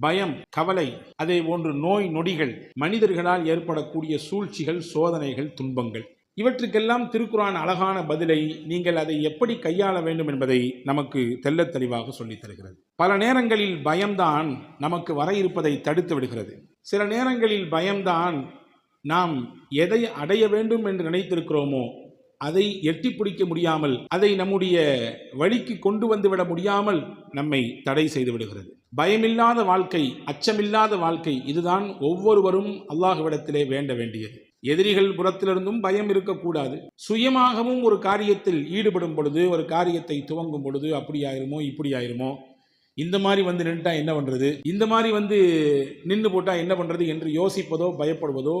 பயம், கவலை, அதே போன்று நோய் நொடிகள், மனிதர்களால் ஏற்படக்கூடிய சூழ்ச்சிகள், சோதனைகள், துன்பங்கள், இவற்றுக்கெல்லாம் திருக்குர்ஆன் அழகான பதிலை, நீங்கள் அதை எப்படி கையாள வேண்டும் என்பதை நமக்கு தெள்ளத் தெளிவாக சொல்லித் தருகிறது. பல நேரங்களில் பயம்தான் நமக்கு வர இருப்பதை தடுத்து விடுகிறது. சில நேரங்களில் பயம்தான் நாம் எதை அடைய வேண்டும் என்று நினைத்திருக்கிறோமோ அதை எட்டி பிடிக்க முடியாமல், அதை நம்முடைய வழிக்கு கொண்டு வந்து விட முடியாமல் நம்மை தடை செய்து விடுகிறது. பயமில்லாத வாழ்க்கை, அச்சமில்லாத வாழ்க்கை, இதுதான் ஒவ்வொருவரும் அல்லாஹ்விடத்திலே வேண்ட வேண்டியது. எதிரிகள் புறத்திலிருந்தும் பயம் இருக்கக்கூடாது. சுயமாகவும் ஒரு காரியத்தில் ஈடுபடும் பொழுது, ஒரு காரியத்தை துவங்கும் பொழுது, அப்படி ஆயிருமோ இப்படி ஆயிருமோ, இந்த மாதிரி வந்து நின்றுட்டா என்ன பண்றது, இந்த மாதிரி நின்று போட்டா என்ன பண்றது என்று யோசிப்பதோ பயப்படுவதோ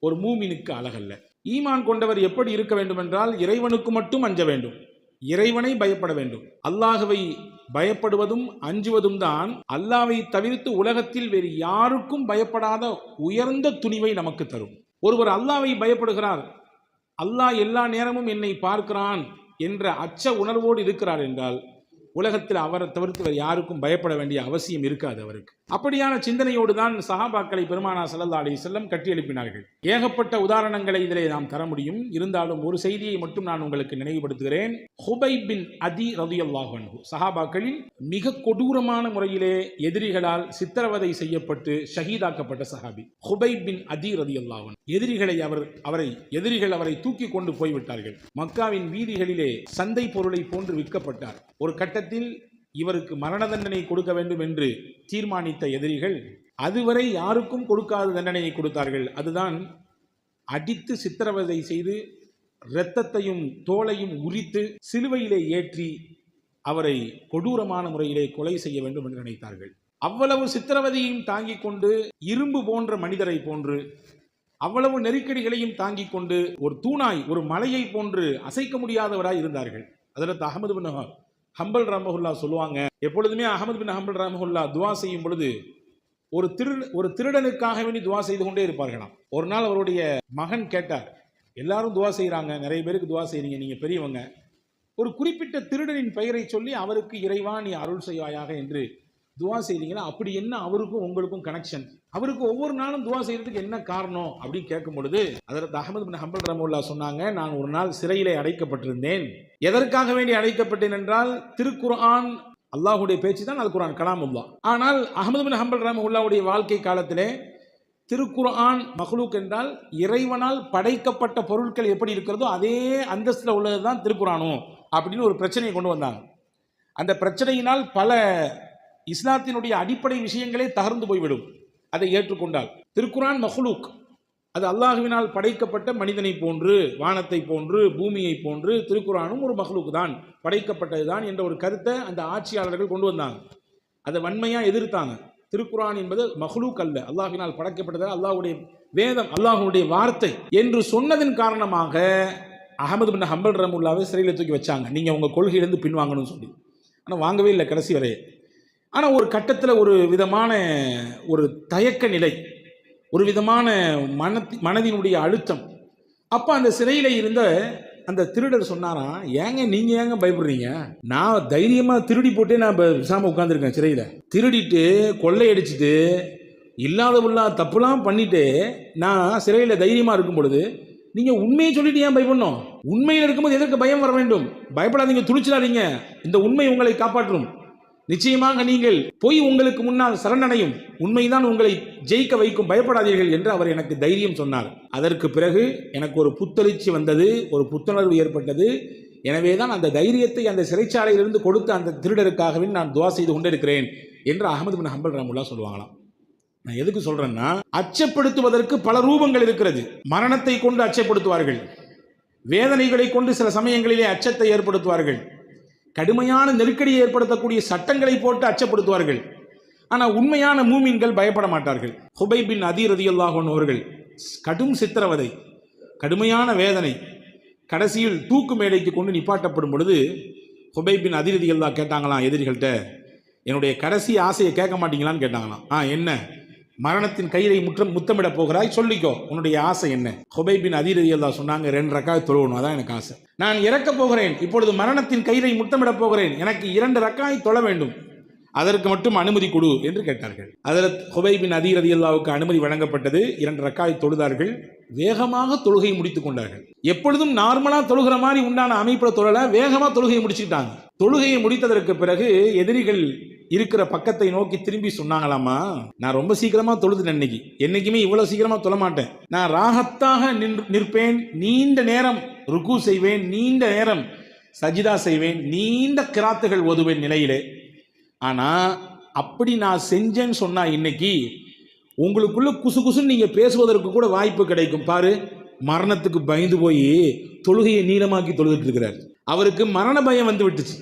ஒரு மூமினுக்கு அழகல்ல. ஈமான் கொண்டவர் எப்படி இருக்க வேண்டும் என்றால், இறைவனுக்கு மட்டும் அஞ்ச வேண்டும், இறைவனை பயப்பட வேண்டும். அல்லாஹ்வை பயப்படுவதும் அஞ்சுவதும் தான் அல்லாஹ்வை தவிர்த்து உலகத்தில் வேறு யாருக்கும் பயப்படாத உயர்ந்த துணிவை நமக்கு தரும். ஒருவர் அல்லாஹ்வை பயப்படுகிறார், அல்லாஹ் எல்லா நேரமும் என்னை பார்க்கிறான் என்ற அச்ச உணர்வோடு இருக்கிறார் என்றால், உலகத்தில் அவரை தவிர்த்து வேறு யாருக்கும் பயப்பட வேண்டிய அவசியம் இருக்காது அவருக்கு. அப்படியான சிந்தனையோடு தான் சஹாபாக்களை பெருமானார் ஸல்லல்லாஹு அலைஹி வஸல்லம் கட்டி எழுப்பினார்கள். ஏகப்பட்ட உதாரணங்களை இதிலே நாம் தர முடியும். இருந்தாலும் ஒரு செய்தியை மட்டும் நான் உங்களுக்கு நினைவுபடுத்துகிறேன். ஹுபைப் பின் அதி ரலியல்லாஹு அன்ஹு, சஹாபாக்களில் மிக கொடூரமான முறையிலே எதிரிகளால் சித்திரவதை செய்யப்பட்டு ஷஹீதாக்கப்பட்ட சஹாபி ஹுபைப் பின் அதி ரலியல்லாஹு அன்ஹு. எதிரிகள் அவரை தூக்கி கொண்டு போய்விட்டார்கள். மக்காவின் வீதிகளிலே சந்தை பொருளை போன்று விற்கப்பட்டார். ஒரு கட்டத்தில் இவருக்கு மரண தண்டனை கொடுக்க வேண்டும் என்று தீர்மானித்த எதிரிகள் அதுவரை யாருக்கும் கொடுக்காத தண்டனையை கொடுத்தார்கள். அதுதான் அடித்து சித்திரவதை செய்து இரத்தத்தையும் தோலையும் உரித்து சிலுவையிலே ஏற்றி அவரை கொடூரமான முறையிலே கொலை செய்ய வேண்டும் என்று நினைத்தார்கள். அவ்வளவு சித்திரவதையையும் தாங்கிக் கொண்டு, இரும்பு போன்ற மனிதரை போன்று அவ்வளவு நெருக்கடிகளையும் தாங்கிக் கொண்டு, ஒரு தூணாய், ஒரு மலையை போன்று அசைக்க முடியாதவராய் இருந்தார்கள். ஹஜ்ரத் அஹ்மது பின் ஹம்பல் ரஹ்மஹுல்லா சொல்லுவாங்க, எப்பொழுதுமே அஹ்மது பின் ஹம்பல் ரஹ்மஹுல்லா துவா செய்யும் பொழுது ஒரு திருடனுக்காக வேண்டி துவா செய்து கொண்டே இருப்பார்களாம். ஒரு நாள் அவருடைய மகன் கேட்டார், எல்லாரும் துவா செய்கிறாங்க, நிறைய பேருக்கு துவா செய்றீங்க, நீங்க பெரியவங்க, ஒரு குறிப்பிட்ட திருடனின் பெயரை சொல்லி அவருக்கு இறைவா நீ அருள் செய்வாயாக என்று துவா செய்றீங்களா, அப்படி என்ன அவருக்கும் உங்களுக்கும் கனெக்ஷன், அவருக்கு ஒவ்வொரு நாளும் துவா செய்யறதுக்கு என்ன காரணம் அப்படின்னு கேட்கும் பொழுது ஹஜ்ரத் அஹ்மது பின் ஹம்பல் ரஹ்மத்துல்லாஹி சொன்னாங்க, நான் ஒரு நாள் சிறையிலே அடைக்கப்பட்டிருந்தேன். எதற்காக வேண்டி அடைக்கப்பட்டேன் என்றால், திருக்குர்ஆன் அல்லாஹ்வுடைய பேச்சு தான், அது குர்ஆன் கலாமுல்லாஹ். ஆனால் அஹ்மது பின் ஹம்பல் ரஹ்மத்துல்லாஹுடைய வாழ்க்கை காலத்திலே திருக்குர்ஆன் மக்லூக் என்றால் இறைவனால் படைக்கப்பட்ட பொருட்கள் எப்படி இருக்கிறதோ அதே அந்தஸ்தில் உள்ளது தான் திருக்குர்ஆனும் அப்படின்னு ஒரு பிரச்சனையை கொண்டு வந்தாங்க. அந்த பிரச்சனையினால் பல இஸ்லாத்தினுடைய அடிப்படை விஷயங்களே தகர்ந்து போய்விடும் அதை ஏற்றுக்கொண்டால். திருக்குர்ஆன் மக்லூக், அது அல்லாஹ்வினால் படைக்கப்பட்ட மனிதனை போன்று, வானத்தை போன்று, பூமியை போன்று திருக்குர்ஆனும் ஒரு மக்லூக் தான், படைக்கப்பட்டது தான் என்ற ஒரு கருத்தை அந்த ஆட்சியாளர்கள் கொண்டு வந்தாங்க. அதை வன்மையாக எதிர்த்தாங்க. திருக்குர்ஆன் என்பது மக்லூக் அல்ல, அல்லாஹ்வினால் படைக்கப்பட்டது, அல்லாஹ்வுடைய வேதம், அல்லாஹ்வுடைய வார்த்தை என்று சொன்னதன் காரணமாக அஹ்மது பின் ஹம்பல் ரஹ்மத்துல்லாஹை சிறையில் தூக்கி வச்சாங்க. நீங்கள் உங்கள் கொள்கையிலிருந்து பின்வாங்கணும்னு சொல்லி. ஆனால் வாங்கவே இல்லை கடைசி வரை. ஆனால் ஒரு கட்டத்தில் ஒரு விதமான ஒரு தயக்க நிலை, ஒரு விதமான மனதினுடைய அழுத்தம். அப்போ அந்த சிறையில் இருந்த அந்த திருடர் சொன்னாராம், ஏங்க நீங்கள் ஏங்க பயப்படுறீங்க, நான் தைரியமாக திருடி போட்டே நான் பேசாமல் உட்காந்துருக்கேன் சிறையில். திருடிட்டு கொள்ளையடிச்சிட்டு இல்லாத தப்புலாம் பண்ணிட்டு நான் சிறையில் தைரியமாக இருக்கும் பொழுது நீங்கள் உண்மையை சொல்லிட்டு ஏன் பயப்படணும்? உண்மையில் இருக்கும்போது எதற்கு பயம் வர வேண்டும்? பயப்படாதீங்க, துணிச்சிடாதீங்க, இந்த உண்மை உங்களை காப்பாற்றும். நிச்சயமாக நீங்கள் பொய் உங்களுக்கு முன்னால் சரணடையும், உண்மைதான் உங்களை ஜெயிக்க வைக்கும், பயப்படாதீர்கள் என்று அவர் எனக்கு தைரியம் சொன்னார். அதற்கு பிறகு எனக்கு ஒரு புத்தெழுச்சி வந்தது, ஒரு புத்துணர்வு ஏற்பட்டது. எனவே தான் அந்த தைரியத்தை அந்த சிறைச்சாலையிலிருந்து கொடுத்த அந்த திருடருக்காகவே நான் துவா செய்து கொண்டிருக்கிறேன் என்று அஹ்மது பின் ஹம்பல் ரஹ்மத்துல்லாஹி சொல்லுவாங்களாம். நான் எதுக்கு சொல்றேன்னா, அச்சப்படுத்துவதற்கு பல ரூபங்கள் இருக்கிறது. மரணத்தை கொண்டு அச்சப்படுத்துவார்கள், வேதனைகளை கொண்டு சில சமயங்களிலே அச்சத்தை ஏற்படுத்துவார்கள், கடுமையான நெருக்கடியை ஏற்படுத்தக்கூடிய சட்டங்களை போட்டு அச்சப்படுத்துவார்கள். ஆனால் உண்மையான மூமின்கள் பயப்பட மாட்டார்கள். ஹுபைப் பின் அதி ரலியல்லாஹு அன்ஹு அவர்கள் கடும் சித்திரவதை, கடுமையான வேதனை, கடைசியில் தூக்கு மேடைக்கு கொண்டு நிப்பாட்டப்படும் பொழுது ஹுபைப் பின் அதி ரலியல்லாஹு கேட்டாங்களாம் எதிரிகள்கிட்ட, என்னுடைய கடைசி ஆசையை கேட்க மாட்டீங்களான்னு கேட்டாங்களாம். என்ன, மரணத்தின் கயிறை முத்தமிட போகிறாய், சொல்லிக்கோ, உன்னுடைய ஆசை என்ன? ஹுபைப் பின் அதி ரலியல்லாஹு சொன்னாங்க, 2 ரக்காத் தொழணும், அதான் எனக்கு ஆசை. நான் இறக்க போகிறேன், இப்பொழுது மரணத்தின் கயிறை முத்தமிட போகிறேன், எனக்கு 2 ரக்காய் தொழ வேண்டும். அதற்கு மட்டும் அனுமதி கொடு என்று கேட்டார்கள். ஹஜ்ரத் ஹுபைப் பின் அதீர் ரலியல்லாஹுவுக்கு அனுமதி வழங்கப்பட்டது. 2 ரக்காத் தொழுதார்கள். வேகமாக தொழுகையை முடித்துக் கொண்டார்கள். எப்பொழுதும் நார்மலா தொழுகிற மாதிரி உண்டான அமைப்புல தொழல, வேகமா தொழுகையை முடிச்சுக்கிட்டாங்க. தொழுகையை முடித்ததற்கு பிறகு எதிரிகள் இருக்கிற பக்கத்தை நோக்கி திரும்பி சொன்னாங்களாமா, நான் ரொம்ப சீக்கிரமா தொழுதுட்டேன், என்னைக்குமே இவ்வளவு சீக்கிரமா தொழ மாட்டேன், நான் ராகத்தாக நிற்பேன், நீண்ட நேரம் ருக்கு செய்வேன், நீண்ட நேரம் சஜிதா செய்வேன், நீண்ட கிராத்துகள் ஓதுவேன் நிலையிலே. ஆனா அப்படி நான் செஞ்சேன்னு சொன்னா இன்னைக்கு உங்களுக்குள்ள குசு குசுன்னு நீங்க பேசுவதற்கு கூட வாய்ப்பு கிடைக்கும். பாரு, மரணத்துக்கு பயந்து போய் தொழுகையை நீளமாக்கி தொழுதுட்டு இருக்கிறார். அவருக்கு மரண பயம் வந்து விட்டுச்சு.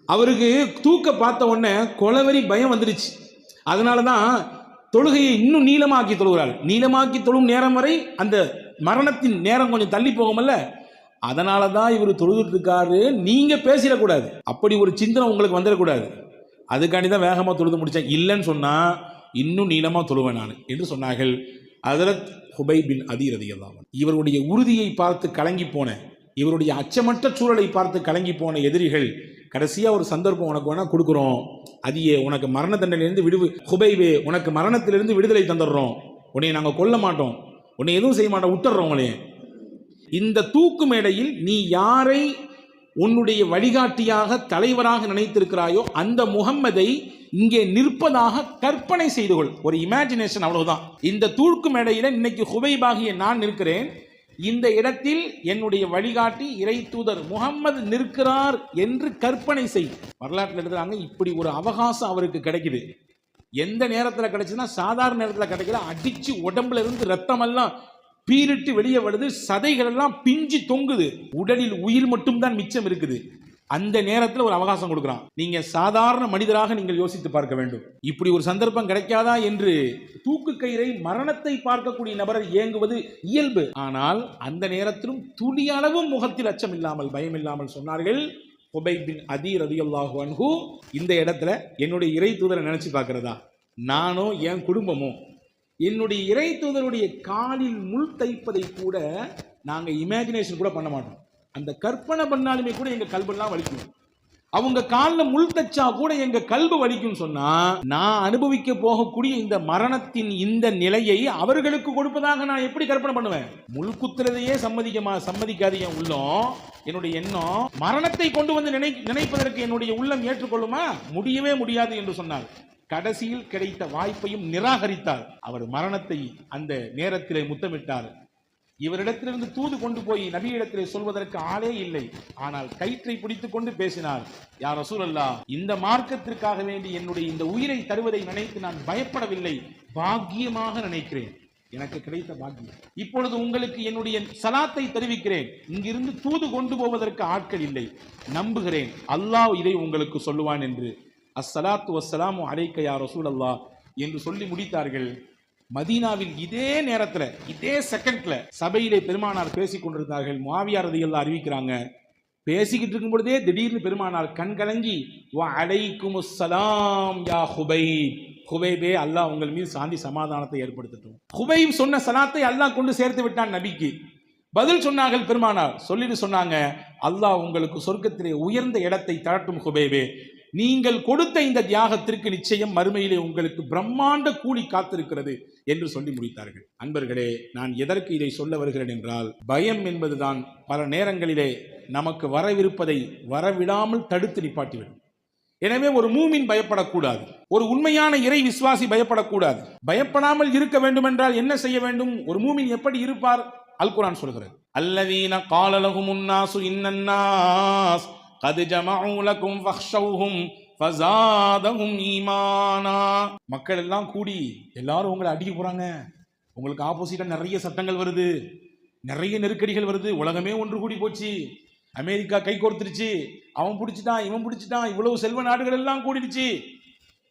அவருக்கு தூக்க பார்த்த உடனே கொலவெறி பயம் வந்துடுச்சு. அதனாலதான் தொழுகையை இன்னும் நீளமாக்கி தொழுகிறார். நீளமாக்கி தொழும் நேரம் வரை அந்த மரணத்தின் நேரம் கொஞ்சம் தள்ளி போகுமல்ல, அதனாலதான் இவர் தொழுதுட்டு இருக்காரு. நீங்க பேசிடக்கூடாது, அப்படி ஒரு சிந்தனை உங்களுக்கு வந்துடக்கூடாது. அதுக்காண்டி தான் வேகமாக தொழுது முடித்தேன். இல்லைன்னு சொன்னால் இன்னும் நீளமாக தொழுவேன் நான் என்று சொன்னார்கள் ஹஜ்ரத் ஹுபைப் பின் அதீர் ரலியல்லாஹு அன்ஹு. இவருடைய உறுதியை பார்த்து கலங்கி போன, இவருடைய அச்சமற்ற சூழலை பார்த்து கலங்கி போன எதிரிகள் கடைசியாக ஒரு சந்தர்ப்பம் உனக்கு வேணா கொடுக்குறோம், அதியே உனக்கு மரண தண்டனையிலிருந்து ஹுபைபே உனக்கு மரணத்திலிருந்து விடுதலை தந்துடுறோம், உன்னை நாங்கள் கொல்ல மாட்டோம், உன்னை எதுவும் செய்ய மாட்டோம், விட்டுறோம் உங்களே. இந்த தூக்கு மேடையில் நீ யாரை உன்னுடைய வழிகாட்டியாக தலைவராக நினைத்திருக்கிறாயோ அந்த முகம்மதை இங்கே நிற்பதாக கற்பனை செய்து கொள். ஒரு இமேஜினேஷன், அவ்வளவுதான். இந்த தூக்கு மேடையில இன்னைக்கு ஹுபைபாகிய நான் நிற்கிறேன், இந்த இடத்தில் என்னுடைய வழிகாட்டி இறை தூதர் முகம்மது நிற்கிறார் என்று கற்பனை செய். வரலாற்றில் எழுதுறாங்க, இப்படி ஒரு அவகாசம் அவருக்கு கிடைக்குது. எந்த நேரத்தில் கிடைச்சுன்னா சாதாரண நேரத்தில் கிடைக்கல. அடிச்சு உடம்புல இருந்து ரத்தம் எல்லாம் பீரிட்டு வெளியே வருது, சதைகள் எல்லாம் பிஞ்சு தொங்குது, உடலில் உயிர் மட்டும்தான் மிச்சம் இருக்குது. அந்த நேரத்தில் ஒரு அவகாசம் கொடுக்குறான். நீங்க சாதாரண மனிதராக நீங்கள் யோசித்து பார்க்க வேண்டும். இப்படி ஒரு சந்தர்ப்பம் கிடைக்காதா என்று தூக்கு கயிறை மரணத்தை பார்க்கக்கூடிய நபரை ஏங்குவது இயல்பு. ஆனால் அந்த நேரத்திலும் துளி அளவும் முகத்தில் அச்சம் இல்லாமல் பயம் இல்லாமல் சொன்னார்கள் ஹுபைப் பின் அதீர் ரலியல்லாஹு அன்ஹு, இந்த இடத்துல என்னுடைய இறை தூதரை நினைச்சு பார்க்கிறதா, நானோ என் குடும்பமோ என்னுடைய இறை தூதருடைய காலில் முள் தைப்பதை கூட நாங்கள் இமேஜினேஷன் கூட பண்ண மாட்டோம். அந்த கற்பனை பண்ணாலுமே கூட எங்க கல்பெல்லாம் வலிக்கும். அவங்க காலில் முள் தச்சா கூட எங்க கல்பு வலிக்கும் சொன்னா, நான் அனுபவிக்க போகக்கூடிய இந்த மரணத்தின் இந்த நிலையை அவர்களுக்கு கொடுப்பதாக நான் எப்படி கற்பனை பண்ணுவேன்? முள் குத்துறதையே சம்மதிக்காது என் உள்ளம், என்னுடைய எண்ணம். மரணத்தை கொண்டு வந்து நினைப்பதற்கு என்னுடைய உள்ளம் ஏற்றுக்கொள்ளுமா? முடியவே முடியாது என்று சொன்னார். கடைசியில் கிடைத்த வாய்ப்பையும் நிராகரித்தார். அவர் மரணத்தை அந்த நேரத்திலே முத்தமிட்டார். இவரிடத்திலிருந்து தூது கொண்டு போய் நபியிடத்திலே சொல்வதற்கு ஆளே இல்லை. ஆனால் கயிற்றை பிடித்துக் கொண்டு பேசினார், யா ரசூலல்லாஹ், இந்த மார்க்கத்திற்காக வேண்டி என்னுடைய இந்த உயிரை தருவதை நினைத்து நான் பயப்படவில்லை, பாக்கியமாக நினைக்கிறேன், எனக்கு கிடைத்த பாக்கியம். இப்பொழுது உங்களுக்கு என்னுடைய சலாத்தை தெரிவிக்கிறேன். இங்கிருந்து தூது கொண்டு போவதற்கு ஆட்கள் இல்லை, நம்புகிறேன், அல்லாஹ் இதை உங்களுக்கு சொல்லுவான் என்று. அஸ்ஸலாத்து வஸ்ஸலாமு அலைக்க யா ரசூலல்லாஹ் என்று சொல்லி முடித்தார்கள். மதீனாவில் இதே நேரத்தில் இதே செகண்ட்ல சபையிலே பெருமானார் பேசிக் கொண்டிருந்தார்கள். முஆவியா ரலியல்லாஹு அறிவிக்கிறாங்க, பேசிக்கிட்டு இருக்கும் பொழுதே திடீர்னு பெருமானார் கண் கலங்கி, வ அலைக்குமுஸ் ஸலாம் யா ஹுபைப், ஹுபைபே அல்லாஹ் உங்கள் மீது சாந்தி சமாதானத்தை ஏற்படுத்தட்டும். ஹுபைப் சொன்ன சலாத்தை அல்லாஹ் கொண்டு சேர்த்து விட்டான் நபிக்கு. பதில் சொன்னார்கள் பெருமானார், சொல்லிட்டு சொன்னாங்க, அல்லாஹ் உங்களுக்கு சொர்க்கத்திலே உயர்ந்த இடத்தை தரட்டும் ஹுபைபே, நீங்கள் கொடுத்த இந்த தியாகத்திற்கு நிச்சயம் மறுமையிலே உங்களுக்கு பிரம்மாண்ட கூலி காத்திருக்கிறது என்று சொல்லி முடித்தார்கள். அன்பர்களே, நான் எதற்கு இதை சொல்ல வருகிறேன் என்றால், பயம் என்பதுதான் பல நேரங்களிலே நமக்கு வரவிருப்பதை வரவிடாமல் தடுத்து நிப்பாட்டிவிடும். எனவே ஒரு மூமின் பயப்படக்கூடாது, ஒரு உண்மையான இறை விசுவாசி பயப்படக்கூடாது. பயப்படாமல் இருக்க வேண்டும் என்றால் என்ன செய்ய வேண்டும்? ஒரு மூமின் எப்படி இருப்பார்? அல் குர்ஆன் சொல்கிறது, அல்லதீன கால லஹுமுன் நாசு இன்னன்னாஸ் கத் ஜமஉ லகும் ஃபக்ஷௌஹும் ஃபஸாதஹும் ஈமானா. மக்கள் எல்லாம் கூடி எல்லாரும் உங்களை அடிக்க போறாங்க, உங்களுக்கு ஆப்போசிட்டா நிறைய சட்டங்கள் வருது, நிறைய நெருக்கடிகள் வருது, உலகமே ஒன்று கூடி போச்சு, அமெரிக்கா கை கோர்த்துருச்சு, அவன் பிடிச்சிட்டான் இவன் பிடிச்சிட்டான், இவ்வளவு செல்வ நாடுகள் எல்லாம் கூடிடுச்சு,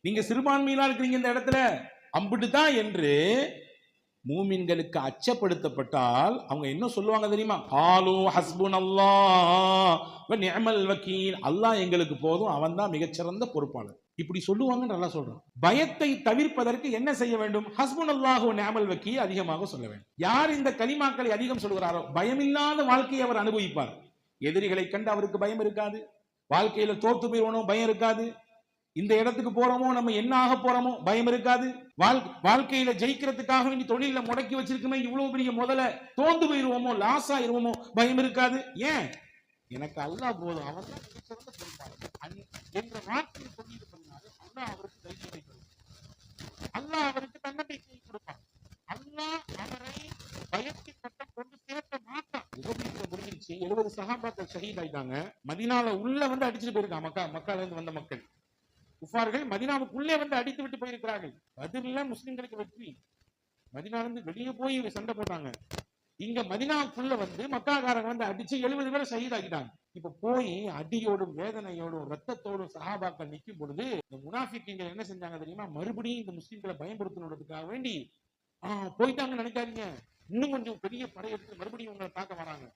நீங்க சிறுபான்மையிலா இருக்கிறீங்க இந்த இடத்துல, அம்பிட்டு தான் என்று மூமின்களுக்கு அச்சப்படுத்தப்பட்டால் அவங்க என்ன சொல்லுவாங்க தெரியுமா? காலு ஹஸ்புனல்லாஹ் வ நிஅமல் வக்கீல், அல்லாஹ் எங்களுக்கு போதும், அவன் தான் மிகச்சிறந்த பொறுப்பாளர், இப்படி சொல்லுவாங்கன்னு நல்லா சொல்றான். பயத்தை தவிர்ப்பதற்கு என்ன செய்ய வேண்டும்? ஹஸ்புனல்லாஹு வ நிஅமல் வக்கீல் அதிகமாக சொல்ல வேண்டும். யார் இந்த கலிமாக்களை அதிகம் சொல்கிறாரோ பயமில்லாத வாழ்க்கையை அவர் அனுபவிப்பார். எதிரிகளை கண்டு அவருக்கு பயம் இருக்காது, வாழ்க்கையில தோத்து போயிடணும் பயம் இருக்காது, இந்த இடத்துக்கு போறோமோ நம்ம என்ன ஆக போறோமோ பயம் இருக்காது. வாழ்க்கையில ஜெயிக்கிறதுக்காக வேண்டி தொழில முடக்கி வச்சிருக்குமே இவ்வளவு பெரிய முதல்ல தோந்து போயிருவோமோ, லாஸ் ஆயிருவோமோ பயம் இருக்காது. ஏன்? எனக்கு அல்லாஹ் போதும், அவன் தான் சிறந்த பொறுப்பாளர் என்ற வார்த்தையை சொல்லியிருப்பதனால அல்லாஹ் அவருக்கு தைரியத்தை கொடுப்பான், அல்லாஹ் அவருக்கு தன்னம்பிக்கையை கொடுப்பான், அல்லாஹ் அவரை பயத்தின் பட்டம் கொண்டு சேர்க்க மாட்டான். முடிஞ்சிருச்சு. 70 சஹாபாக்கள் ஷஹீத் ஆயிட்டாங்க. மதீனால உள்ள வந்து அடிச்சுட்டு போயிருக்காங்க. மக்கால இருந்து வந்த மக்கள் குஃபார்கள் மதீனாவுக்குள்ளே வந்து அடித்து விட்டு போயிருக்கிறார்கள். பதில முஸ்லிம்களுக்கு வெற்றி. மதீனால இருந்து வெளியே போய் சண்டை போட்டாங்க. இங்க மதீனாவுக்குள்ள வந்து மக்காக்காரங்க வந்து அடிச்சு 70 பேரை ஷஹீத் ஆக்கிட்டாங்க. இப்ப போய் அடியோடும் வேதனையோடும் ரத்தத்தோடும் சஹாபாக்கள் நிற்கும் பொழுது இந்த முனாஃபிக்குகள் என்ன செஞ்சாங்க தெரியுமா? மறுபடியும் இந்த முஸ்லிம்களை பயன்படுத்தணுன்றதுக்காக வேண்டி போயிட்டாங்கன்னு நினைக்காதீங்க, இன்னும் கொஞ்சம் பெரிய படையெடுத்து மறுபடியும் உங்களை பார்க்க வராங்க,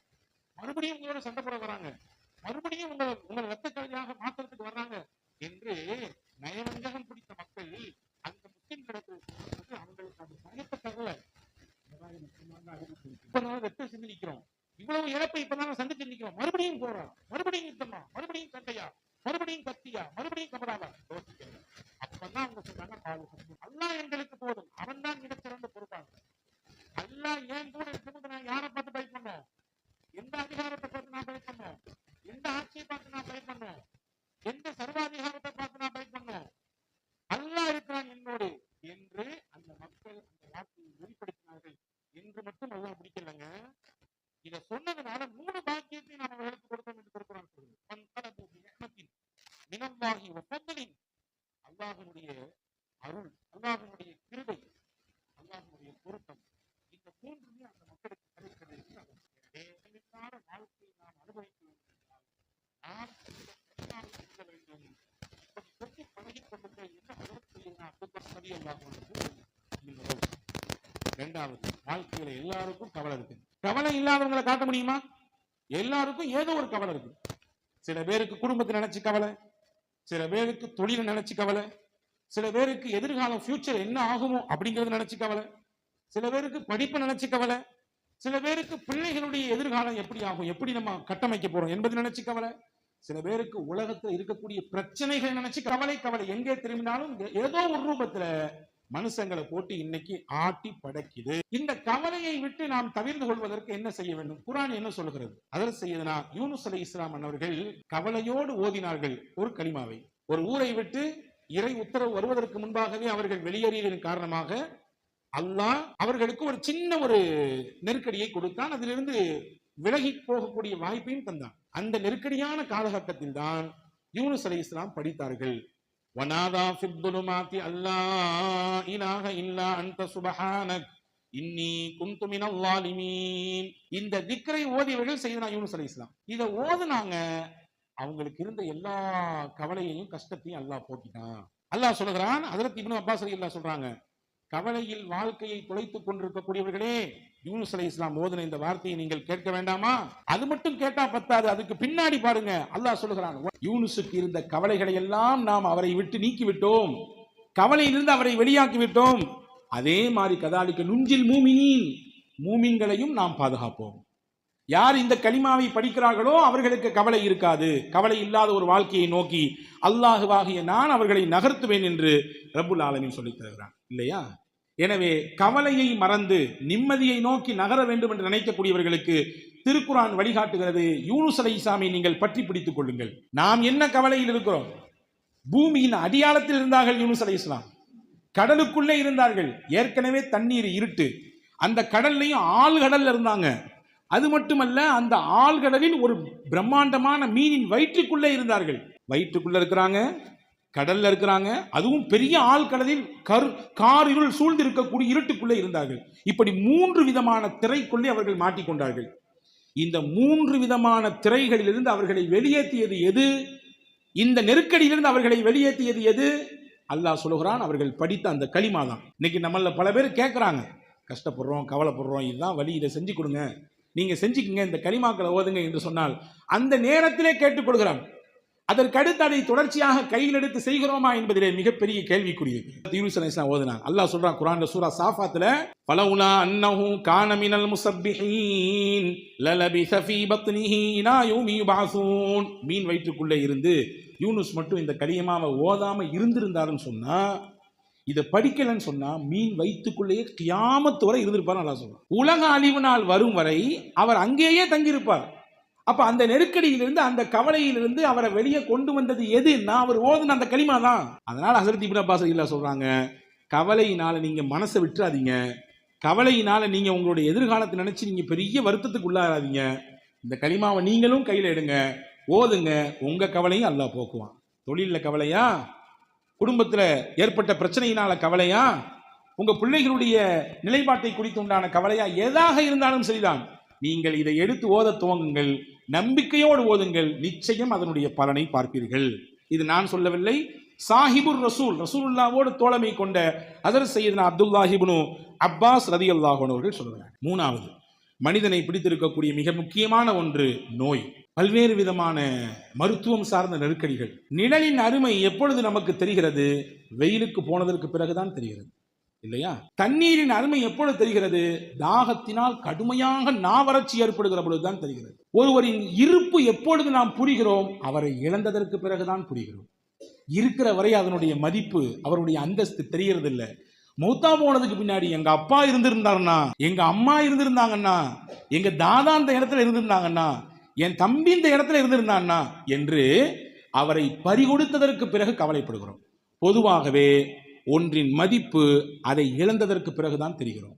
மறுபடியும் உங்களோட சண்டை போட வராங்க, மறுபடியும் உங்களை ரத்த கழியாக மாத்திரத்துக்கு வர்றாங்க என்று நயவஞ்சகம் பிடித்த மக்கள் அந்த முஸ்லிம்களுக்கு அவங்களுக்கு அது பயத்த தகவல. இப்ப நாம ரத்தம் சிந்தி நிக்கிறோம், இவ்வளவு இழப்பை இப்ப நாம சந்திச்சு நிக்கிறோம், மறுபடியும் போறோம், மறுபடியும் யுத்தமா, மறுபடியும் சண்டையா, மறுபடியும் கத்தியா, மறுபடியும் கபடாவா. அப்பதான் அவங்க சொன்னாங்க, அல்லாஹ் எங்களுக்கு போதும், அவன் தான் மிகச்சிறந்த பொறுப்பாளர். அல்லாஹ் ஏன் கூட இருக்கும்போது நான் யாரை பார்த்து பயப்படணும்? எந்த அதிகாரத்தை பார்த்து நான் பயப்படணும்? எந்த ஆட்சியை பார்த்து நான் பயப்படணும்? எந்த சர்வாதிகாரத்தை பார்த்து நான் பயப்படணும்? அல்லாஹ் இருக்கிறான் என்னோடு என்று அந்த மக்கள் அந்த வார்த்தையை வெளிப்படுத்தினார்கள் என்று மட்டும் அல்லாஹ் பிடிக்கலங்க. இதை சொன்னதுனால 3 பாக்கியத்தை நாம் அவர்களுக்கு கொடுத்தோம் என்று திருக்குறான் சொல்லுது. அல்லாஹ்வுடைய அருள், அல்லாஹ்வுடைய கிருபை, அல்லாஹ்வுடைய பொருத்தம், இந்த 3மே அந்த மக்களுக்கு கிடைக்கிறது. வாழ்க்கையை நாம் அனுபவிக்க வேண்டும், நாம் இருக்க வேண்டும். இப்படி பழகிக் கொள்ளுங்கள் என்ன? இரண்டாவது, வாழ்க்கையில எல்லாருக்கும் கவலை இருக்கு. கவலை இல்லாதவங்களை காட்ட முடியுமா? எல்லாருக்கும் ஏதோ ஒரு கவலை இருக்கு. சில பேருக்கு குடும்பத்தை நினைச்சு கவலை, சில பேருக்கு தொழிலை நினைச்சு கவலை, சில பேருக்கு எதிர்காலம் ஃபியூச்சர் என்ன ஆகுமோ அப்படிங்கறது நினைச்சு கவலை, சில பேருக்கு படிப்பு நினைச்சு கவலை, சில பேருக்கு பிள்ளைகளுடைய எதிர்காலம் எப்படி ஆகும், எப்படி நம்ம கட்டமைக்க போறோம் என்பது நினைச்சு கவலை, சில பேருக்கு உலகத்துல இருக்கக்கூடிய பிரச்சனைகள் நினைச்சு கவலை. கவலை எங்கே திரும்பினாலும் ஏதோ ஒரு ரூபத்துல மனுஷங்களை போட்டு இன்னைக்கு ஆட்டி படைக்குது. இந்த கவலையை விட்டு நாம் தவிர்த்து கொள்வதற்கு என்ன செய்ய வேண்டும்? குர்ஆன் என்ன சொல்கிறது? அதற்கு செய்யதுனா யூனுஸ் அலைஹிஸ்ஸலாம் அவர்கள் கவலையோடு ஓதினார்கள் ஒரு கலிமாவை. ஒரு ஊரை விட்டு இறை உத்தரவு வருவதற்கு முன்பாகவே அவர்கள் வெளியேறியதன் காரணமாக அல்லாஹ் அவர்களுக்கு ஒரு சின்ன ஒரு நெருக்கடியை கொடுத்தான். அதிலிருந்து விலகி போகக்கூடிய வாய்ப்பையும் தந்தான். அந்த நெருக்கடியான காலகட்டத்தில் தான் யூனுஸ் அலைஹிஸ்ஸலாம் படித்தார்கள். வனாதா ஃபித்துலுமாத்தி அல்லா இலாஹ இல்லா அன்த சுப்ஹானக் இன்னி குன்து மினல் ஸாலிமீன். இந்த திக்ரை ஓதியவர்கள் செய்தனா யூனுஸ் அலைஹிஸ்ஸலாம். இதை ஓதுனாங்க, அவங்களுக்கு இருந்த எல்லா கவலையையும் கஷ்டத்தையும் அல்லாஹ் போக்கிட்டான். அல்லாஹ் சொல்கிறான், ஹஜ்ரத் இப்னு அப்பாஸ் ரலியல்லாஹு சொல்றாங்க, கவலையில் வாழ்க்கையை தொலைத்துக் கொண்டிருக்கக்கூடியவர்களே, யூனுஸ் அலைஹிஸ்ஸலாம் ஓதுன இந்த வார்த்தையை நீங்கள் கேட்க வேண்டாமா? அது மட்டும் கேட்டா பத்தாது, அதுக்கு பின்னாடி பாருங்க. அல்லாஹ் சொல்கிறான், யூனுஸுக்கு இருந்த கவலைகளை எல்லாம் நாம் அவரை விட்டு நீக்கி விட்டோம், கவலையிலிருந்து அவரை வெளியாக்கி விட்டோம். அதே மாதிரி கதாலிக்க நுஞ்சில் மூமினீன், மூமின்களையும் நாம் பாதுகாப்போம். யார் இந்த கலிமாவை படிக்கிறார்களோ அவர்களுக்கு கவலை இருக்காது. கவலை இல்லாத ஒரு வாழ்க்கையை நோக்கி அல்லாஹ்வாகிய நான் அவர்களை நகர்த்துவேன் என்று ரப்புல் ஆலமீன் சொல்லித் தருகிறான் இல்லையா? எனவே கவலையை மறந்து நிம்மதியை நோக்கி நகர வேண்டும் என்று நினைக்கக்கூடியவர்களுக்கு திருக்குர்ஆன் வழிகாட்டுகிறது. யூனுஸ் அலைஹிஸ்ஸலாமை நீங்கள் பற்றி பிடித்துக் கொள்ளுங்கள். நாம் என்ன கவலையில் இருக்கிறோம்? பூமியின் அடியாளத்தில் இருந்தார்கள் யூனுஸ் அலைஹிஸ்ஸலாம், கடலுக்குள்ளே இருந்தார்கள். ஏற்கனவே தண்ணீர் இருட்டு, அந்த கடல்லையும் ஆழ்கடல்ல இருந்தாங்க. அது மட்டுமல்ல, அந்த ஆழ்கடலில் ஒரு பிரம்மாண்டமான மீனின் வயிற்றுக்குள்ளே இருந்தார்கள். வயிற்றுக்குள்ள இருக்கிறாங்க, கடல்ல இருக்கிறாங்க, அதுவும் பெரிய ஆழ்கடலில் காரிருள் சூழ்ந்து இருக்கக்கூடிய இருட்டுக்குள்ளே இருந்தார்கள். இப்படி 3 விதமான திரைக்குள்ளே அவர்கள் மாட்டிக்கொண்டார்கள். இந்த 3 விதமான திரைகளிலிருந்து அவர்களை வெளியேற்றியது எது? இந்த நெருக்கடியிலிருந்து அவர்களை வெளியேற்றியது எது? அல்லாஹ் சொல்லுகிறான், அவர்கள் படித்த அந்த கலிமா தான். இன்னைக்கு நம்மள பல பேர் கேட்கிறாங்க, கஷ்டப்படுறோம், கவலைப்படுறோம், இதுதான் வழி, இதை செஞ்சு கொடுங்க, நீங்க செஞ்சுக்குங்க, இந்த கலிமாக்களை ஓதுங்க என்று சொன்னால் அந்த நேரத்திலே கேட்டுக்கொள்கிறான். அதற்கடுத்து அதை தொடர்ச்சியாக கையில் எடுத்து செய்கிறோமா என்பதிலே மிகப்பெரிய கேள்விக்குரியது. யூனுஸ் அலைஹிஸ்ஸலாம் ஓதுனாங்க. அல்லாஹ் சொல்றான் குர்ஆன்ல சூரா சாஃபாத்ல, ஃபலவுலா அன்னஹு கான மினல் முஸப்பிஹீன் லலபிஸ ஃபீ பத்னிஹி இலா யௌமி யுபஅஸூன். மீன் வயிற்றுக்குள்ளே இருந்து யூனுஸ் மட்டும் இந்த கலிமாவை ஓதாம இருந்திருந்தாருன்னு சொன்னா, இதை படிக்கலன்னு சொன்னா மீன் வயிற்றுக்குள்ளேயே கியாமத்து வரை இருந்திருப்பார். நல்லா சொல்றார். உலக அழிவு நாள் வரும் வரை அவர் அங்கேயே தங்கியிருப்பார். அப்ப அந்த நெருக்கடியிலிருந்து, அந்த கவலையிலிருந்து அவரை வெளியே கொண்டு வந்தது எதுன்னா அவர் ஓதுன அந்த கலிமா தான். அதனால ஹஸரத் இப்னு அப்பாஸ் ரலியல்லாஹு சொல்றாங்க, கவலையினால நீங்க மனசை விட்டுறாதீங்க, கவலையினால நீங்க உங்களுடைய எதிர்காலத்தை நினைச்சு நீங்க பெரிய வருத்தத்துக்கு உள்ளாராதீங்க. இந்த கலிமாவை நீங்களும் கையில எடுங்க, ஓதுங்க, உங்க கவலையும் அல்லாஹ் போக்குவான். தொழில கவலையா, குடும்பத்துல ஏற்பட்ட பிரச்சனையினால கவலையா, உங்க பிள்ளைகளுடைய நிலைப்பாட்டை குறித்து உண்டான கவலையா, எதாக இருந்தாலும் சரிதான், நீங்கள் இதை எடுத்து ஓத துவங்குங்கள், நம்பிக்கையோடு ஓதுங்கள், நிச்சயம் அதனுடைய பலனை பார்ப்பீர்கள். இது நான் சொல்லவில்லை, சாஹிபுர் ரசூல், ரசூலுல்லாஹ்வோடு தோழமை கொண்ட ஹஜ்ரத் சையதுனா அப்துல்லாஹ் இப்னு அப்பாஸ் ரலியல்லாஹு அன்ஹு அவர்கள் சொல்றாங்க. மூணாவது, மனிதனை பிடித்திருக்கக்கூடிய மிக முக்கியமான ஒன்று நோய். பல்வேறு விதமான மருத்துவம் சார்ந்த நெருக்கடிகள். நிழலின் அருமை எப்பொழுது நமக்கு தெரிகிறது? வெயிலுக்கு போனதற்கு பிறகுதான் தெரிகிறது, இல்லையா? தண்ணீரின் அருமை எப்பொழுது தெரிகிறது? தாகத்தினால் கடுமையாக நாவறட்சி ஏற்படுகிற பொழுதுதான் தெரிகிறது. ஒருவரின் இருப்பு எப்பொழுது நாம் புரிகிறோம்? அவரை இழந்ததற்கு பிறகுதான் புரிகிறோம். இருக்கிற வரை அதனுடைய மதிப்பு, அவருடைய அந்தஸ்து தெரியறது இல்லை. மௌத்தா போனதுக்கு பின்னாடி எங்க அப்பா இருந்திருந்தாருன்னா, எங்க அம்மா இருந்திருந்தாங்கன்னா, எங்க தாதா இந்த இடத்துல இருந்திருந்தாங்கன்னா, என் தம்பி இந்த இடத்துல இருந்திருந்தான்னா என்று அவரை பறிகொடுத்ததற்கு பிறகு கவலைப்படுகிறோம். பொதுவாகவே ஒன்றின் மதிப்பு அதை இழந்ததற்கு பிறகுதான் தெரிகிறோம்.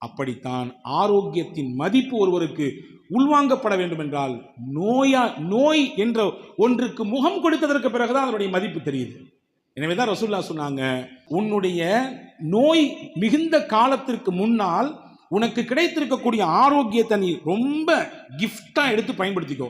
அப்படித்தான் ஆரோக்கியத்தின் மதிப்பு ஒருவருக்கு உள்வாங்கப்பட வேண்டும் என்றால் நோய் என்ற ஒன்றுக்கு முகம் கொடுத்ததற்கு பிறகுதான் அதனுடைய மதிப்பு தெரியுது. எனவேதான் ரசூலுல்லாஹ் சொன்னாங்க, உன்னுடைய நோய் மிகுந்த காலத்திற்கு முன்னால் உனக்கு கிடைத்திருக்கக்கூடிய ஆரோக்கியத்தை நீ ரொம்ப கிஃப்டா எடுத்து பயன்படுத்திக்கோ,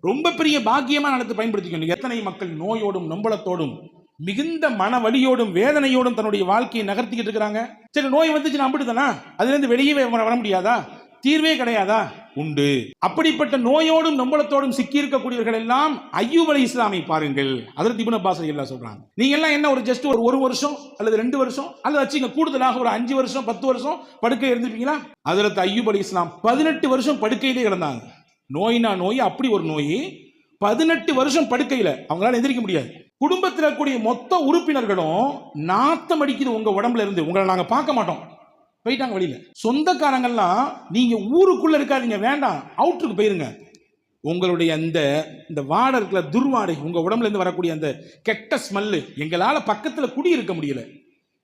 ரொம்ப பெரிய பாக்கியமா நடத்து பயன்படுத்திக்கோ. எத்தனை மக்கள் நோயோடும் நொம்பலத்தோடும் மிகுந்த மன வலியோடும் வேதனையோடும் தன்னுடைய வாழ்க்கையை நகர்த்திக்கிட்டு இருக்கிறாங்க. சரி, நோய் வந்துச்சு நம்பிடுதானா, அதுல இருந்து வெளியே வர முடியாதா? தீர்வே கிடையாதா? உண்டு. அப்படிப்பட்ட நோயோடும் நொம்பலத்தோடும் சிக்கி இருக்கக்கூடியவர்கள் எல்லாம் அய்யூப் அலைஹிஸ்ஸலாமை பாருங்கள். ஹஜ்ரத் இப்னு அப்பாஸ் ரலியல்லாஹு சொல்றாங்க, நீங்க எல்லாம் என்ன ஒரு வருஷம் அல்லது 2 வருஷம் அல்லது வச்சுங்க கூடுதலாக ஒரு 5 வருஷம் 10 வருஷம் படுக்கை இருந்திருப்பீங்களா? ஹஜ்ரத் அய்யூப் அலைஹிஸ்ஸலாம் 18 வருஷம் படுக்கையிலே கிடந்தாங்க. நோய்னா நோய், அப்படி ஒரு நோய். 18 வருஷம் படுக்கையில அவங்களால எந்திரிக்க முடியாது. குடும்பத்தில் இருக்கக்கூடிய மொத்த உறுப்பினர்களும் நாத்தம் அடிக்குது உங்க உடம்புல இருந்து, உங்களை நாங்க பார்க்க மாட்டோம், போயிட்டாங்க வெளியில. சொந்தக்காரங்கள்லாம் நீங்க ஊருக்குள்ள இருக்காதீங்க, வேண்டாம், அவுட்டருக்கு போயிருங்க. உங்களுடைய இந்த வாடை இருக்கிற துர்வாடை, உங்க உடம்புல இருந்து வரக்கூடிய அந்த கெட்ட ஸ்மெல்லு, எங்களால பக்கத்துல குடி இருக்க முடியல.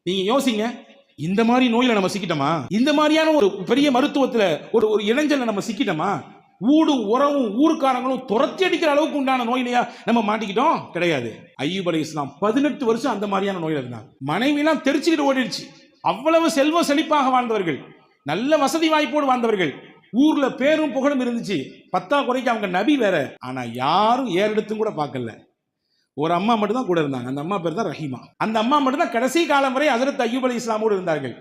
நீங்க யோசிங்க, இந்த மாதிரி நோயில நம்ம சிக்கிட்டோமா? இந்த மாதிரியான ஒரு பெரிய மருத்துவத்துல ஒரு இளைஞர்ல நம்ம சிக்கிட்டோமா? ஊடும் உறவும் ஊருக்காரங்களும் துரத்தி அடிக்கிற அளவுக்கு உண்டான நோயிலையா நம்ம மாட்டிக்கிட்டோம்? கிடையாது. அய்யூப் அலைஹிஸ்ஸலாம் 18 வருஷம் அந்த மாதிரியான நோயில இருந்தாங்க. மனைவிலாம் தெரிச்சுக்கிட்டு ஓடிடுச்சு. அவ்வளவு செல்வ செழிப்பாக வாழ்ந்தவர்கள், நல்ல வசதி வாய்ப்போடு வாழ்ந்தவர்கள், ஊர்ல பேரும் புகழும் இருந்துச்சு. 10 குறைக்கு அவங்க நபி வேற. ஆனா யாரும் ஏறெடுத்தும் கூட பார்க்கல. ஒரு அம்மா மட்டும் தான் கூட இருந்தாங்க. அந்த அம்மா பேர் தான் ரஹீமா. அந்த அம்மா மட்டும் தான் கடைசி காலம் வரை ஹஜ்ரத் அய்யூப் அலைஹிஸ்ஸலாமோடு இருந்தார்கள்.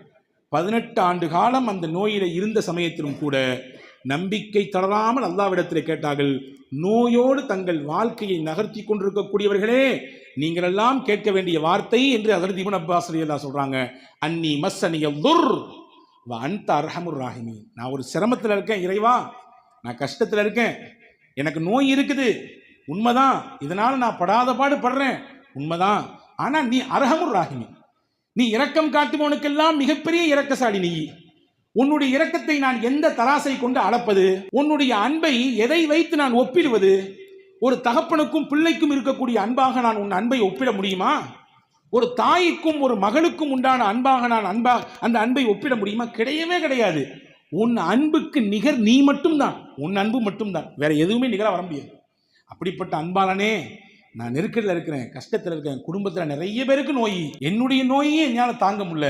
18 ஆண்டு காலம் அந்த நோயில இருந்த சமயத்திலும் கூட நம்பிக்கை தளராமல் அல்லாஹ்விடத்தில் கேட்டார்கள். நோயோடு தங்கள் வாழ்க்கையை நகர்த்தி கொண்டிருக்கக்கூடியவர்களே, நீங்கள் எல்லாம் கேட்க வேண்டிய வார்த்தை என்று ஹஜ்ரத் இப்னு அப்பாஸ் ரலியல்லாஹு சொல்றாங்க, அன்னி மஸ்ஸனியல் துர் வ அன்த அர்ஹமுர் ராஹிமீன். நான் ஒரு சிரமத்தில் இருக்கேன் இறைவா, நான் கஷ்டத்தில் இருக்கேன், எனக்கு நோய் இருக்குது உண்மைதான், இதனால நான் படாத பாடு படுறேன் உண்மைதான், ஆனா நீ அர்ஹமுர் ராஹிமீன், நீ இரக்கம் காட்டுபவனுக்கெல்லாம் மிகப்பெரிய இரக்கசாலி. நீ உன்னுடைய இரக்கத்தை நான் எந்த தராசை கொண்டு அளப்பது? உன்னுடைய அன்பை எதை வைத்து நான் ஒப்பிடுவது? ஒரு தகப்பனுக்கும் பிள்ளைக்கும் இருக்கக்கூடிய அன்பாக நான் உன் அன்பை ஒப்பிட முடியுமா? ஒரு தாய்க்கும் ஒரு மகளுக்கும் உண்டான அன்பாக நான் அந்த அன்பை ஒப்பிட முடியுமா? கிடையவே கிடையாது. உன் அன்புக்கு நிகர் நீ மட்டும்தான், உன் அன்பு மட்டும்தான், வேற எதுவுமே நிகராக வர முடியாது. அப்படிப்பட்ட அன்பாளனே, நான் நெருக்கடியில் இருக்கிறேன், கஷ்டத்தில் இருக்கேன், குடும்பத்தில் நிறைய பேருக்கு நோய், என்னுடைய நோயே என்னால் தாங்க முடியல,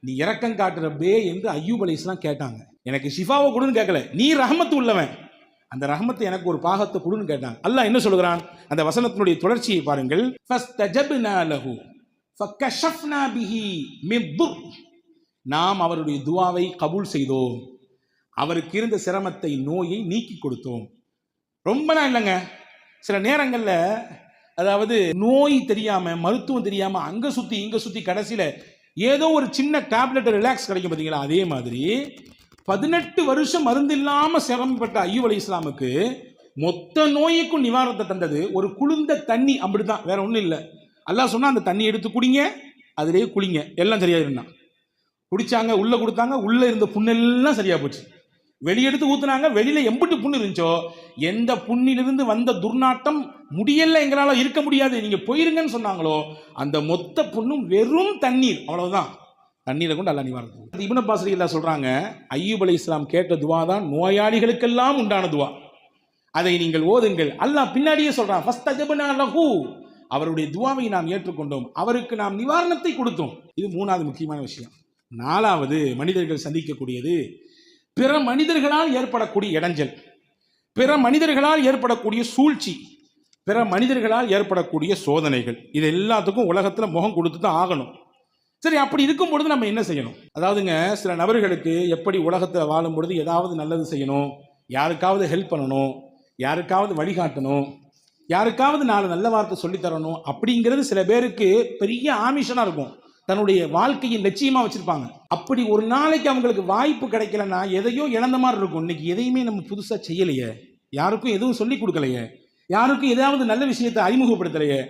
நீ இரக்கம் காட்டுறப்பே என்று அய்யூப் அலைஹிஸ்ஸலாம் கேட்டாங்க. எனக்கு ஷிஃபாவை கொடுன்னு கேட்கல, நீ ரஹமத்து உள்ளவன், அந்த ரஹமத்தை எனக்கு ஒரு பாகத்தை கொடுன்னு கேட்டாங்க. அல்லாஹ் என்ன சொல்கிறான்? அந்த வசனத்தினுடைய தொடர்ச்சியை பாருங்கள். ஃபஸ்தஜப்னா லஹு ஃபகஷஃப்னா பிஹி மின் துர். நாம் அவருடைய துஆவை கபூல் செய்தோம், அவருக்கு இருந்த சிரமத்தை நோயை நீக்கி கொடுத்தோம். ரொம்ப நாள் இல்லைங்க, சில நேரங்களில் அதாவது நோய் தெரியாம மருத்துவம் தெரியாம அங்க சுத்தி இங்க சுத்தி கடைசியில ஏதோ ஒரு சின்ன டேப்லெட் ரிலாக்ஸ் கிடைக்கும் பார்த்தீங்களா? அதே மாதிரி 18 வருஷம் மருந்து இல்லாம சிரமப்பட்ட அய்யூப் அலைஹிஸ்ஸலாமுக்கு மொத்த நோய்க்கும் நிவாரணத்தை தந்தது ஒரு குளிர்ந்த தண்ணி, அப்படிதான், வேற ஒன்றும் இல்லை. அல்லாஹ் சொன்னா அந்த தண்ணி எடுத்து குடிங்க, அதிலேயே குளிங்க, எல்லாம் சரியாயிருந்தா. குடிச்சாங்க, உள்ள கொடுத்தாங்க, உள்ள இருந்த புண்ணெல்லாம் சரியா போச்சு. வெளியெடுத்து ஊத்துனாங்க, வெளியில எம்பிட்டு புண்ணு இருந்துச்சோ, எந்த புண்ணிலிருந்து வந்த துர்நாட்டம் முடியல, எங்களால இருக்க முடியாது, நீங்க போயிருங்கன்னு சொன்னாங்களோ, அந்த மொத்த புண்ணும் வெறும் தண்ணீர், அவ்வளவுதான். தண்ணீரை கொண்டு அல்லாஹ் நிவாரணம். இப்னு அப்பாஸ் ரலியல்லாஹு சொல்றாங்க, அய்யூப் அலைஹிஸ்ஸலாம் கேட்ட துவா தான் நோயாளிகளுக்கெல்லாம் உண்டான துவா. அதை நீங்கள் ஓதுங்கள். அல்லாஹ் பின்னாடியே சொல்றான், ஃபஸ்தஜப்னா லஹு, அவருடைய துவாவை நாம் ஏற்றுக்கொண்டோம், அவருக்கு நாம் நிவாரணத்தை கொடுத்தோம். இது மூணாவது முக்கியமான விஷயம். நாலாவது மனிதர்கள் சந்திக்கக்கூடியது பிற மனிதர்களால் ஏற்படக்கூடிய இடைஞ்சல், பிற மனிதர்களால் ஏற்படக்கூடிய சூழ்ச்சி, பிற மனிதர்களால் ஏற்படக்கூடிய சோதனைகள். இது எல்லாத்துக்கும் உலகத்துல முகம் கொடுத்து தான் ஆகணும். சரி, அப்படி இருக்கும் பொழுது நம்ம என்ன செய்யணும்? அதாவதுங்க, சில நபர்களுக்கு எப்படி உலகத்தில் வாழும் பொழுது ஏதாவது நல்லது செய்யணும், யாருக்காவது ஹெல்ப் பண்ணணும், யாருக்காவது வழிகாட்டணும், யாருக்காவது 4 நல்ல வார்த்தை சொல்லித்தரணும் அப்படிங்கிறது சில பேருக்கு பெரிய ஆமிஷனா இருக்கும், தன்னுடைய வாழ்க்கையின் லட்சியமா வச்சிருப்பாங்க. அப்படி ஒரு நாளைக்கு அவங்களுக்கு வாய்ப்பு கிடைக்கலன்னா எதையோ இழந்த மாதிரி இருக்கும். இன்னைக்கு எதையுமே நம்ம புதுசா செய்யலையே, யாருக்கும் எதுவும் சொல்லி கொடுக்கலையே, யாருக்கும் ஏதாவது நல்ல விஷயத்தை அறிமுகப்படுத்தலையே,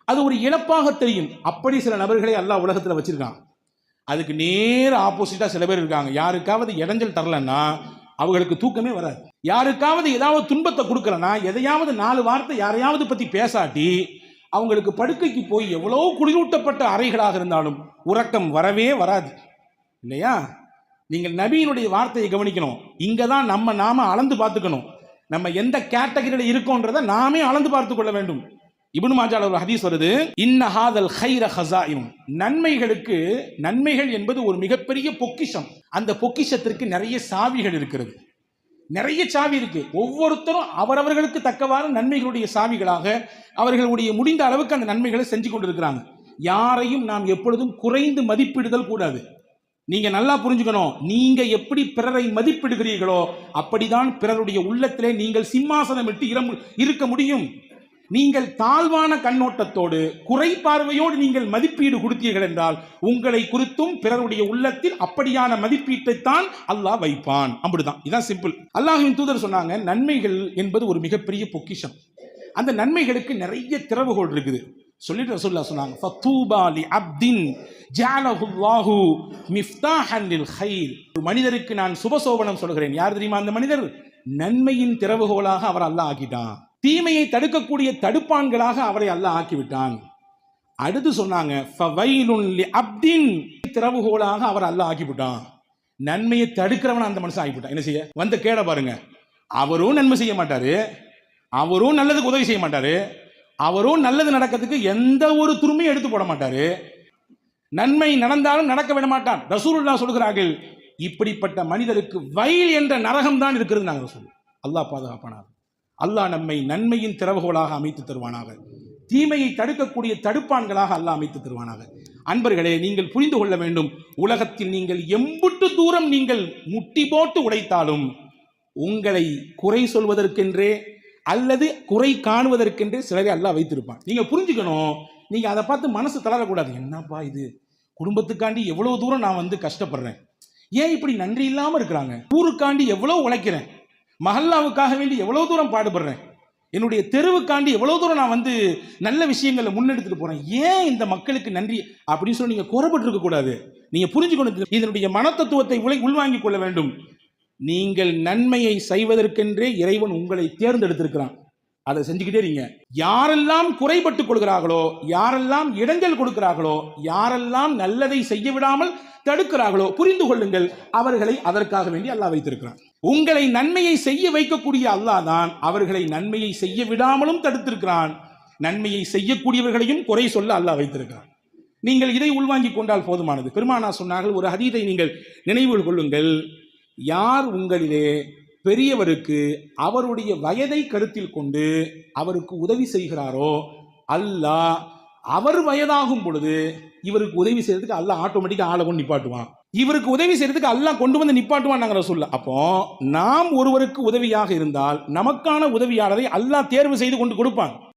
அது ஒரு இழப்பாக தெரியும். அப்படி சில நபர்களை அல்லாஹ் உலகத்தில் வச்சிருக்கான். அதுக்கு நேர ஆப்போசிட்டா சில பேர் இருக்காங்க. யாருக்காவது இடைஞ்சல் தரலன்னா அவங்களுக்கு தூக்கமே வராது. யாருக்காவது ஏதாவது துன்பத்தை கொடுக்கலன்னா, எதையாவது 4 வார்த்தை யாரையாவது பத்தி பேசாட்டி அவங்களுக்கு படுக்கைக்கு போய் எவ்வளோ குளிரூட்டப்பட்ட அறைகளாக இருந்தாலும் உறக்கம் வரவே வராது, இல்லையா? நீங்கள் நபியினுடைய வார்த்தையை கவனிக்கணும். இங்க தான் நாம அளந்து பார்த்துக்கணும். நம்ம எந்த கேட்டகரியில் இருக்கோன்றதை நாமே அளந்து பார்த்து கொள்ள வேண்டும். இப்னு மாஜால ஒரு ஹதீஸ் வருது, இன்ன ஹாதல் கைர ஹஸாயின், நன்மைகள் என்பது ஒரு மிகப்பெரிய பொக்கிஷம். அந்த பொக்கிஷத்திற்கு நிறைய சாவிகள் இருக்கிறது, நிறைய சாவி இருக்கு. ஒவ்வொருத்தரும் அவரவர்களுக்கு தக்கவாறு நன்மைகளுடைய சாவிகளாக அவர்களுடைய முடிந்த அளவுக்கு அந்த நன்மைகளை செஞ்சு கொண்டிருக்கிறாங்க. யாரையும் நாம் எப்பொழுதும் குறைந்து மதிப்பிடுதல் கூடாது. நீங்க நல்லா புரிஞ்சுக்கணும், நீங்க எப்படி பிறரை மதிப்பிடுகிறீர்களோ அப்படிதான் பிறருடைய உள்ளத்திலே நீங்கள் சிம்மாசனம் விட்டு இருக்க முடியும். நீங்கள் தாழ்வான கண்ணோட்டத்தோடு குறை பார்வையோடு நீங்கள் மதிப்பீடு கொடுத்தீர்கள் என்றால் உங்களை குறித்தும் பிறருடைய உள்ளத்தில் அப்படியான மதிப்பீட்டை தான் அல்லாஹ் வைப்பான். அப்படிதான், இதான் சிம்பிள். அல்லாஹ்வின் தூதர் சொன்னாங்க, நன்மைகள் என்பது ஒரு மிகப்பெரிய பொக்கிஷம். அந்த நன்மைகளுக்கு நிறைய திறவுகோல் இருக்குது. சொல்லிட்டு ரசூலுல்லாஹ் சொன்னாங்க, ஃபதூபா லி அப்தின் ஜஅலஹுல்லாஹு மிஃப்தாஹன் லில் கைர், ஒரு மனிதருக்கு நான் சுபசோபனம் சொல்கிறேன். யார் தெரியுமா அந்த மனிதர்? நன்மையின் திறவுகோலாக அவர் அல்லாஹ் ஆக்கிட்டான், தீமையை தடுக்கக்கூடிய தடுப்பான்களாக அவரை அல்லாஹ் ஆக்கிவிட்டான். அடுத்து சொன்னாங்க, ஃபவைலுன் லி அப்தின், திறவுகோலாக அவர் அல்லாஹ் ஆக்கிவிட்டான். நன்மையை தடுக்கிறவன் அந்த மனுஷன் ஆகிவிட்டான். என்ன செய்ய வந்த கேட பாருங்க, அவரும் நன்மை செய்ய மாட்டாரு, அவரும் நல்லதுக்கு உதவி செய்ய மாட்டாரு, அவரும் நல்லது நடக்கிறதுக்கு எந்த ஒரு துருமையும் எடுத்து போட மாட்டாரு, நன்மை நடந்தாலும் நடக்க விட மாட்டான். ரசூலுல்லாஹ் சொல்கிறார்கள், இப்படிப்பட்ட மனிதருக்கு வயல் என்ற நரகம் தான் இருக்கிறது. நாங்கள் சொல்லுவோம், அல்லாஹ் பாதுகாப்பானாக. அல்லாஹ் நம்மை நன்மையின் திறவுகோலாக அமைத்து தருவானாக, தீமையை தடுக்கக்கூடிய தடுப்பான்களாக அல்லாஹ் அமைத்து தருவானாக. அன்பர்களே, நீங்கள் புரிந்து கொள்ள வேண்டும், உலகத்தில் நீங்கள் எம்புட்டு தூரம் நீங்கள் முட்டி போட்டு உடைத்தாலும் உங்களை குறை சொல்வதற்கென்றே அல்லது குறை காணுவதற்கென்றே சிலரை அல்லாஹ் வைத்திருப்பான். நீங்க புரிஞ்சுக்கணும், நீங்க அதை பார்த்து மனசு தளரக்கூடாது. என்னப்பா இது, குடும்பத்துக்காண்டி எவ்வளவு தூரம் நான் கஷ்டப்படுறேன், ஏன் இப்படி நன்றி இல்லாம இருக்கிறாங்க, ஊருக்காண்டி எவ்வளவு உழைக்கிறேன், மஹல்லாவுக்காக வேண்டி எவ்வளவு தூரம் பாடுபடுறேன், என்னுடைய தெருவுக்காண்டி எவ்வளவு தூரம் நான் நல்ல விஷயங்களை முன்னெடுத்துட்டு போறேன், ஏன் இந்த மக்களுக்கு நன்றி அப்படின்னு சொல்லி நீங்க குறைபட்டு இருக்க கூடாது. நீங்க புரிஞ்சுக்கணும், இதனுடைய மனத்தத்துவத்தை உள்வாங்கிக் கொள்ள வேண்டும். நீங்கள் நன்மையை செய்வதற்கென்றே இறைவன் உங்களை தேர்ந்தெடுத்திருக்கிறான், அதை செஞ்சுக்கிட்டே இருங்க. யாரெல்லாம் குறைபட்டுக் கொள்கிறார்களோ, யாரெல்லாம் இடைஞ்சல் கொடுக்கிறார்களோ, யாரெல்லாம் நல்லதை செய்ய விடாமல் தடுக்கிறார்களோ, புரிந்து கொள்ளுங்கள், அவர்களை அதற்காக வேண்டி அல்லாஹ் வைத்திருக்கிறான். உங்களை நன்மையை செய்ய வைக்கக்கூடிய அல்லாஹ் தான் அவர்களை நன்மையை செய்ய விடாமலும் தடுத்திருக்கிறான். நன்மையை செய்யக்கூடியவர்களையும் குறை சொல்ல அல்லாஹ் வைத்திருக்கிறான். நீங்கள் இதை உள்வாங்கிக் கொண்டால் போதுமானது. பெருமானார் சொன்னார்கள், ஒரு ஹதீஸை நீங்கள் நினைவில் கொள்ளுங்கள், யார் உங்களிலே பெரியவருக்கு அவருடைய வயதை கருத்தில் கொண்டு அவருக்கு உதவி செய்கிறாரோ, அல்லாஹ் அவர் வயதாகும் பொழுது இவருக்கு உதவி செய்யறதுக்கு அல்லாஹ் ஆட்டோமேட்டிக்கா ஆளை கொண்டு நிப்பாட்டுவான். இவருக்கு உதவி செய்யறதுக்கு அல்லாஹ் கொண்டு வந்து நிப்பாட்டுவான் நாங்க சொல்ல. அப்போ நாம் ஒருவருக்கு உதவியாக இருந்தால் நமக்கான உதவியாளரை அல்லாஹ் தேர்வு செய்து கொண்டு கொடுப்பான்.